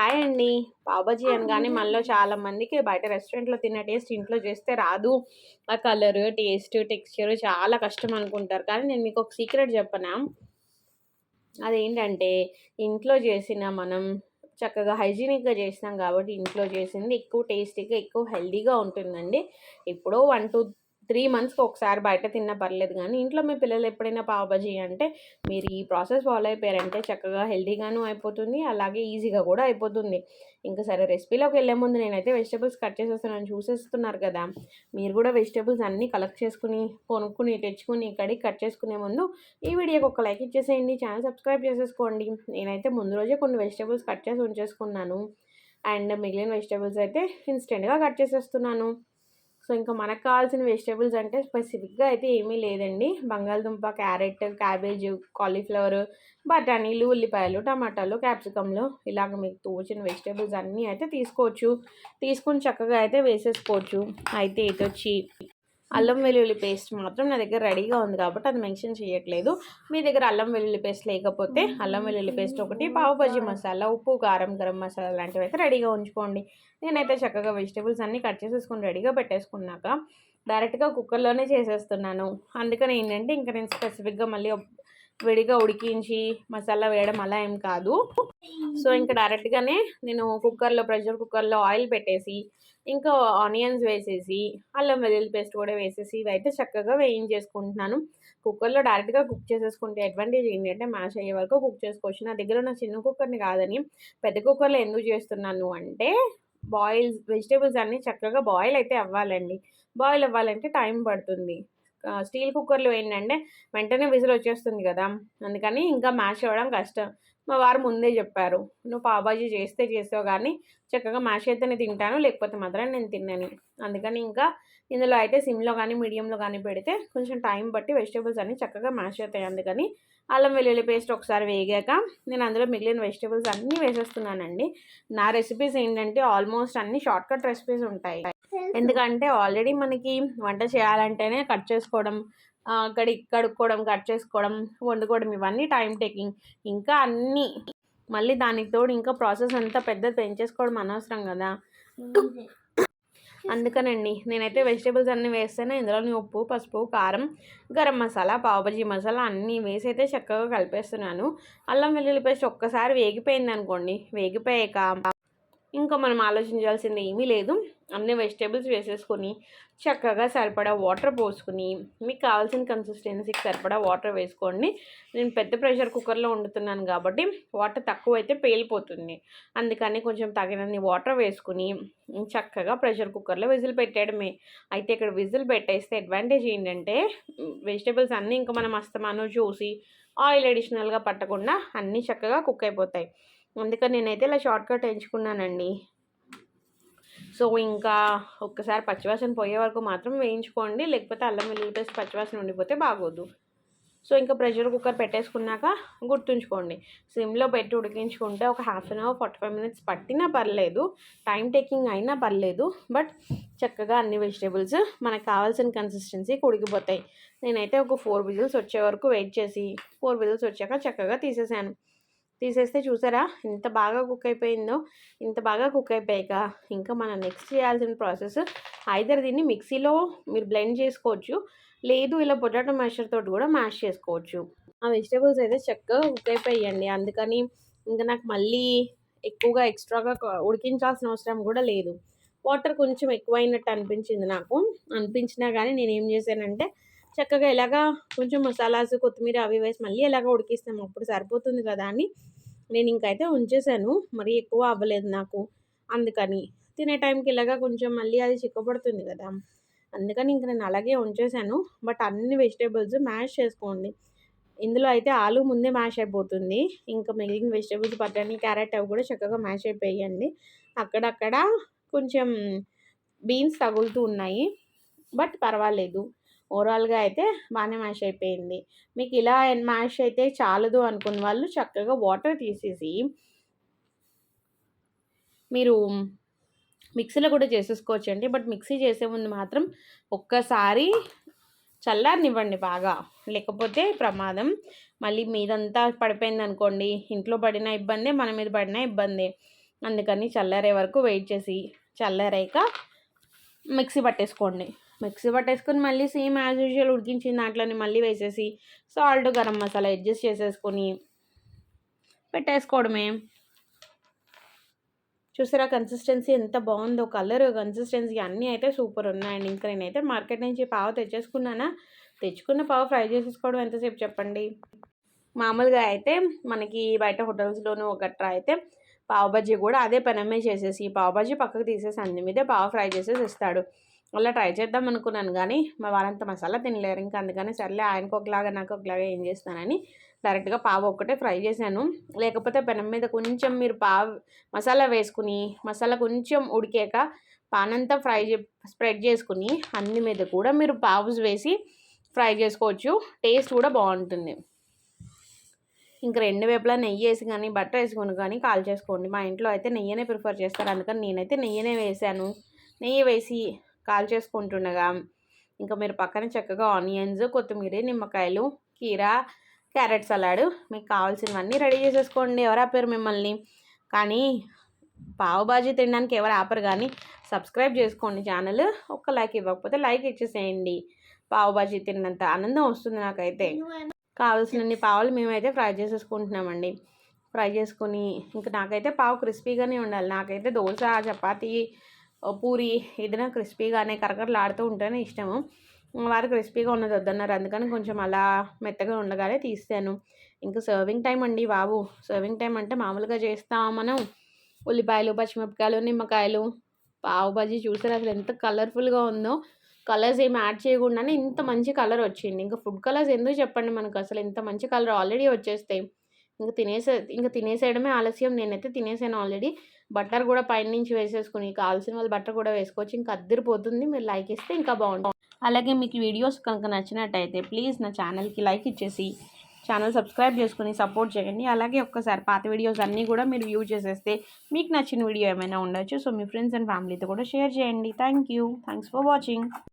Hi అండి. పావు బాజీ అనగానే మనలో చాలా మందికి బయట రెస్టారెంట్‌లో తిన్న టేస్ట్ ఇంట్లో చేస్తే రాదు. ఆ కలరు, టేస్ట్, టెక్స్చర్ చాలా కష్టం అనుకుంటారు. కానీ నేను మీకొక సీక్రెట్ చెప్పనా? అదేంటంటే ఇంట్లో చేసిన మనం చక్కగా హైజీనిక్‌గా చేసినాం కాబట్టి ఇంట్లో చేసింది ఎక్కువ టేస్టీగా, ఎక్కువ హెల్తీగా ఉంటుందండి. ఎప్పుడో 1, 2, 3 మంత్స్‌కి ఒకసారి బయట తిన్నా పర్లేదు గానీ, ఇంట్లో మీ పిల్లలు ఎప్పుడైనా పావు బాజీ అంటే మీరు ఈ ప్రాసెస్ ఫాలో అయిపోయారంటే చక్కగా హెల్తీగాను అయిపోతుంది. అలాగే ఈజీగా కూడా అయిపోతుంది. ఇంక సరే రెసిపీలోకెళ్ళే ముందు నేనైతే వెజిటబుల్స్ కట్ చేసేస్తున్నాను. చూసేస్తున్నారు కదా! మీరు కూడా వెజిటబుల్స్ అన్నీ కలెక్ట్ చేసుకొని, కొనుక్కొని, తెచ్చుకొని, కడిగి కట్ చేసుకునే ముందు ఈ వీడియోకి ఒక లైక్ ఇచ్చేసేయండి. ఛానల్ సబ్స్క్రైబ్ చేసేసుకోండి. నేనైతే ముందు రోజే కొన్ని వెజిటబుల్స్ కట్ చేసి ఉంచేసుకున్నాను. అండ్ మిగిలిన వెజిటబుల్స్ అయితే ఇన్‌స్టెంట్‌గా కట్ చేసేస్తున్నాను. సో, ఇంకా మనకు కావాల్సిన వెజిటబుల్స్ అంటే స్పెసిఫిక్‌గా అయితే ఏమీ లేదండి. బంగాళదుంప, క్యారెట్, క్యాబేజు, కాలీఫ్లవరు, బఠానీలు, ఉల్లిపాయలు, టమాటాలు, క్యాప్సికమ్‌లు ఇలాగ మీకు తోచిన వెజిటబుల్స్ అన్నీ అయితే తీసుకోవచ్చు. తీసుకొని చక్కగా అయితే వేసేసుకోవచ్చు. అయితే ఇటొచ్చి అల్లం వెల్లుల్లి పేస్ట్ మాత్రం నా దగ్గర రెడీగా ఉంది కాబట్టి అది మెన్షన్ చేయట్లేదు. మీ దగ్గర అల్లం వెల్లుల్లి పేస్ట్ లేకపోతే అల్లం వెల్లుల్లి పేస్ట్ ఒకటి, పావు భాజీ మసాలా, ఉప్పు, కారం, గరం మసాలా లాంటివి అయితే రెడీగా ఉంచుకోండి. నేనైతే చక్కగా వెజిటబుల్స్ అన్నీ కట్ చేసేసుకొని రెడీగా పెట్టేసుకున్నాక డైరెక్ట్‌గా కుక్కర్‌లోనే చేసేస్తున్నాను. అందుకని ఏంటంటే ఇంక నేను స్పెసిఫిక్‌గా మళ్ళీ విడిగా ఉడికించి మసాలా వేయడం అలా ఏం కాదు. సో, ఇంక డైరెక్ట్‌గానే నేను ప్రెషర్ కుక్కర్‌లో ఆయిల్ పెట్టేసి, ఇంకా ఆనియన్స్ వేసేసి, అల్లం వెల్లుల్లి పేస్ట్ కూడా వేసేసి, ఇవైతే చక్కగా వేయించేసుకుంటున్నాను. కుక్కర్‌లో డైరెక్ట్‌గా కుక్ చేసేసుకుంటే అడ్వాంటేజ్ ఏంటంటే మ్యాష్ అయ్యే వరకు కుక్ చేసుకోవచ్చు. నా దగ్గర ఉన్న చిన్న కుక్కర్‌ని కాదని పెద్ద కుక్కర్‌లో ఎందుకు చేస్తున్నాను అంటే, వెజిటబుల్స్ అన్నీ చక్కగా బాయిల్ అయితే అవ్వాలండి. బాయిల్ అవ్వాలంటే టైం పడుతుంది. స్టీల్ కుక్కర్‌లో ఏంటంటే వెంటనే విజిల్ వచ్చేస్తుంది కదా! అందుకని ఇంకా మ్యాష్ అవ్వడం కష్టం. మా వారు ముందే చెప్పారు. "నువ్వు పావు బాజీ చేస్తే చేసావు గానీ, చక్కగా మ్యాష్ అయితేనే తింటాను. లేకపోతే మాత్రం నేను తినను." అందుకని ఇంకా ఇందులో అయితే సిమ్‌లో గానీ, మీడియంలో గానీ పెడితే కొంచెం టైం బట్టి వెజిటబుల్స్ అన్నీ చక్కగా మ్యాష్ అవుతాయి. అందుకని అల్లం వెల్లుల్లి పేస్ట్ ఒకసారి వేగాక నేను అందులో మిగిలిన వెజిటబుల్స్ అన్నీ వేసేస్తున్నానండి. నా రెసిపీస్ ఏంటంటే ఆల్మోస్ట్ అన్నీ షార్ట్‌కట్ రెసిపీస్ ఉంటాయి. ఎందుకంటే ఆల్రెడీ మనకి వంట చేయాలంటేనే కట్ చేసుకోవడం, కడుక్కోవడం, కట్ చేసుకోవడం, వండుకోవడం ఇవన్నీ టైమ్ టేకింగ్. ఇంకా అన్నీ మళ్ళీ దానికి తోడు ఇంకా ప్రాసెస్ అంతా పెద్దది పెంచేసుకోవడం అనవసరం కదా! అందుకనండి నేనైతే వెజిటబుల్స్ అన్నీ వేస్తేనే ఇందులోని ఉప్పు, పసుపు, కారం, గరం మసాలా, పావు భాజీ మసాలా అన్నీ వేసి అయితే చక్కగా కలిపేస్తున్నాను. అల్లం వెల్లుల్లి పేస్ట్ ఒక్కసారి వేగిపోయిందనుకోండి, వేగిపోయాక ఇంకా మనం ఆలోచించాల్సింది ఏమీ లేదు. అన్ని వెజిటబుల్స్ వేసేసుకొని చక్కగా సరిపడా వాటర్ పోసుకొని మీకు కావాల్సిన కన్సిస్టెన్సీకి సరిపడా వాటర్ వేసుకోండి. నేను పెద్ద ప్రెషర్ కుక్కర్‌లో వండుతున్నాను కాబట్టి వాటర్ తక్కువైతే పేలిపోతుంది. అందుకని కొంచెం తగినన్ని వాటర్ వేసుకొని చక్కగా ప్రెషర్ కుక్కర్‌లో విజిల్ పెట్టేయడమే. అయితే ఇక్కడ విజిల్ పెట్టేస్తే అడ్వాంటేజ్ ఏంటంటే వెజిటబుల్స్ అన్నీ ఇంకా మనం అస్తమానం చూసి ఆయిల్ అడిషనల్‌గా పట్టకుండా అన్నీ చక్కగా కుక్ అయిపోతాయి. అందుకని నేనైతే ఇలా షార్ట్‌కట్ ఎంచుకున్నానండి. సో, ఇంకా ఒక్కసారి పచ్చివాసన పోయే వరకు మాత్రం వేయించుకోండి. లేకపోతే అల్లం వెల్లుల్లి పేస్ట్ పచ్చివాసన ఉండిపోతే బాగోదు. సో, ఇంకా ప్రెషర్ కుక్కర్ పెట్టేసుకున్నాక గుర్తుంచుకోండి. సిమ్‌లో పెట్టి ఉడికించుకుంటే ఒక హాఫ్ అన్ అవర్, 45 మినిట్స్ పట్టినా పర్లేదు. టైమ్ టేకింగ్ అయినా పర్లేదు. బట్ చక్కగా అన్ని వెజిటబుల్స్ మనకు కావాల్సిన కన్సిస్టెన్సీకి ఉడికిపోతాయి. నేనైతే ఒక 4 విజిల్స్ వచ్చే వరకు వెయిట్ చేసి 4 విజిల్స్ వచ్చాక చక్కగా తీసేసాను. తీసేస్తే చూసారా ఎంత బాగా కుక్ అయిపోయిందో. ఇంత బాగా కుక్ అయిపోయాక ఇంకా మనం నెక్స్ట్ చేయాల్సిన ప్రాసెస్ ఐదర్ దీన్ని మిక్సీలో మీరు బ్లెండ్ చేసుకోవచ్చు. లేదు ఇలా పొటాటో మ్యాషర్ తోటి కూడా మ్యాష్ చేసుకోవచ్చు. ఆ వెజిటబుల్స్ అయితే చక్కగా కుక్ అయిపోయాయండి. అందుకని ఇంకా నాకు మళ్ళీ ఎక్కువగా ఎక్స్ట్రాగా ఉడికించాల్సిన అవసరం కూడా లేదు. వాటర్ కొంచెం ఎక్కువైనట్టు అనిపించింది నాకు. అనిపించినా కానీ నేనేం చేశానంటే చక్కగా ఇలాగా కొంచెం మసాలాస్, కొత్తిమీర అవి వేసి మళ్ళీ ఎలాగ ఉడికిస్తాము అప్పుడు సరిపోతుంది కదా అని నేను ఇంకైతే ఉంచేసాను. మరీ ఎక్కువ అవ్వలేదు నాకు. అందుకని తినే టైంకి ఇలాగా కొంచెం మళ్ళీ అది చిక్కపడుతుంది కదా! అందుకని ఇంక నేను అలాగే ఉంచేసాను. బట్ అన్ని వెజిటబుల్స్ మ్యాష్ చేసుకోండి. ఇందులో అయితే ఆలు ముందే మ్యాష్ అయిపోతుంది. ఇంకా మిగిలిన వెజిటబుల్స్ బఠానీ, క్యారెట్ అవి కూడా చక్కగా మ్యాష్ అయిపోయాయండి. అక్కడక్కడ కొంచెం బీన్స్ తగులుతూ ఉన్నాయి. బట్ పర్వాలేదు. ఓవరాల్‌గా అయితే బానే మ్యాష్ అయిపోయింది. మీకు ఇలా మ్యాష్ అయితే చాలదు అనుకున్న వాళ్ళు చక్కగా వాటర్ తీసేసి మీరు మిక్సీలో కూడా చేసేసుకోవచ్చండి. బట్ మిక్సీ చేసే ముందు మాత్రం ఒక్కసారి చల్లారనివ్వండి బాగా. లేకపోతే ప్రమాదం. మళ్ళీ మీదంతా పడిపోయిందనుకోండి, ఇంట్లో పడినా ఇబ్బందే, మన మీద పడినా ఇబ్బందే. అందుకని చల్లారే వరకు వెయిట్ చేసి చల్లారాక మిక్సీ పట్టేసుకోండి. మిక్సీ పట్టేసుకొని మళ్ళీ సేమ్ యాజ్ యూజువల్ ఉడికించిన దాంట్లోనే మళ్ళీ వేసేసి సాల్ట్, గరం మసాలా అడ్జస్ట్ చేసేసుకొని పెట్టేసుకోవడమే. చూసారా కన్సిస్టెన్సీ ఎంత బాగుందో, కలర్, కన్సిస్టెన్సీ అన్నీ అయితే సూపర్ ఉన్నాయండి. ఇంకా నేనైతే మార్కెట్ నుంచి పావు తెచ్చుకున్న పావు ఫ్రై చేసేసుకోవడం ఎంతసేపు చెప్పండి. మామూలుగా అయితే మనకి బయట హోటల్స్లోనూ గట్రా అయితే పావు బజ్జీ కూడా అదే పెనమే చేసేసి పావు బజ్జీ పక్కకు తీసేసి అందు మీదే పావు ఫ్రై చేసేసి ఇస్తాడు. అలా ట్రై చేద్దాం అనుకున్నాను కానీ మా వారంత మసాలా తినలేరు. ఇంకా అందుకని సర్లే ఆయనకు ఒకలాగా నాకు ఒకలాగా ఏం చేస్తానని డైరెక్ట్గా పావు ఒక్కటే ఫ్రై చేశాను. లేకపోతే పెనం మీద కొంచెం మీరు మసాలా వేసుకుని మసాలా కొంచెం ఉడికాక పానంతా స్ప్రెడ్ చేసుకుని అన్ని మీద కూడా మీరు పావుస్ వేసి ఫ్రై చేసుకోవచ్చు. టేస్ట్ కూడా బాగుంటుంది. ఇంక 2 వైపులా నెయ్యి వేసి కానీ బటర్ వేసుకొని కానీ కాల్ చేసుకోండి. మా ఇంట్లో అయితే నెయ్యనే ప్రిఫర్ చేస్తారు. అందుకని నేనైతే నెయ్యనే వేసాను. నెయ్యి వేసి కాల్ చేసుకుంటుండగా ఇంకా మీరు పక్కన చక్కగా ఆనియన్స్, కొత్తిమీర, నిమ్మకాయలు, కీరా, క్యారెట్ సలాడ్ మీకు కావాల్సినవన్నీ రెడీ చేసేసుకోండి. ఎవరు ఆపారు మిమ్మల్ని? కానీ పావు బాజీ తినడానికి ఎవరు ఆపరు. కానీ సబ్స్క్రైబ్ చేసుకోండి ఛానల్. ఒక్క లైక్ ఇవ్వకపోతే లైక్ ఇచ్చేసేయండి. పావు బాజీ తిన్నంత ఆనందం వస్తుంది నాకైతే. కావాల్సినన్ని పావులు మేమైతే ఫ్రై చేసేసుకుంటున్నామండి. ఫ్రై చేసుకొని ఇంకా నాకైతే పావు క్రిస్పీగానే ఉండాలి. నాకైతే దోశ, చపాతీ, పూరి ఏదైనా క్రిస్పీగానే కరకరలాడుతూ ఉంటేనే ఇష్టము. వారు క్రిస్పీగా ఉన్నది వద్దన్నారు. అందుకని కొంచెం అలా మెత్తగా ఉండగానే తీస్తాను. ఇంకా సర్వింగ్ టైం అండి బాబు. సర్వింగ్ టైం అంటే మామూలుగా చేస్తాం మనం. ఉల్లిపాయలు, పచ్చిమిరపకాయలు, నిమ్మకాయలు, పావు బజ్జీ చూసారు అసలు ఎంత కలర్ఫుల్గా ఉందో. కలర్స్ ఏమి యాడ్ చేయకుండానే ఇంత మంచి కలర్ వచ్చింది. ఇంకా ఫుడ్ కలర్స్ ఎందుకు చెప్పండి మనకు, అసలు ఇంత మంచి కలర్ ఆల్రెడీ వచ్చేస్తాయి. ఇంకా తినేసేయడమే ఆలస్యం. నేనైతే తినేసాను ఆల్రెడీ. బటర్ కూడా పైనుంచి వేసేసుకుని కావాల్సిన వాళ్ళు బటర్ కూడా వేసుకోవచ్చు. ఇంకా అద్దరిపోతుంది. మీరు లైక్ ఇస్తే ఇంకా బాగుంటుంది. అలాగే మీకు వీడియోస్ కనుక నచ్చినట్టయితే ప్లీజ్ నా ఛానల్కి లైక్ ఇచ్చేసి ఛానల్ సబ్స్క్రైబ్ చేసుకుని సపోర్ట్ చేయండి. అలాగే ఒక్కసారి పాత వీడియోస్ అన్నీ కూడా మీరు వ్యూ చేసేస్తే మీకు నచ్చిన వీడియో ఏమైనా ఉండొచ్చు. సో మీ ఫ్రెండ్స్ అండ్ ఫ్యామిలీతో కూడా షేర్ చేయండి. Thanks for watching.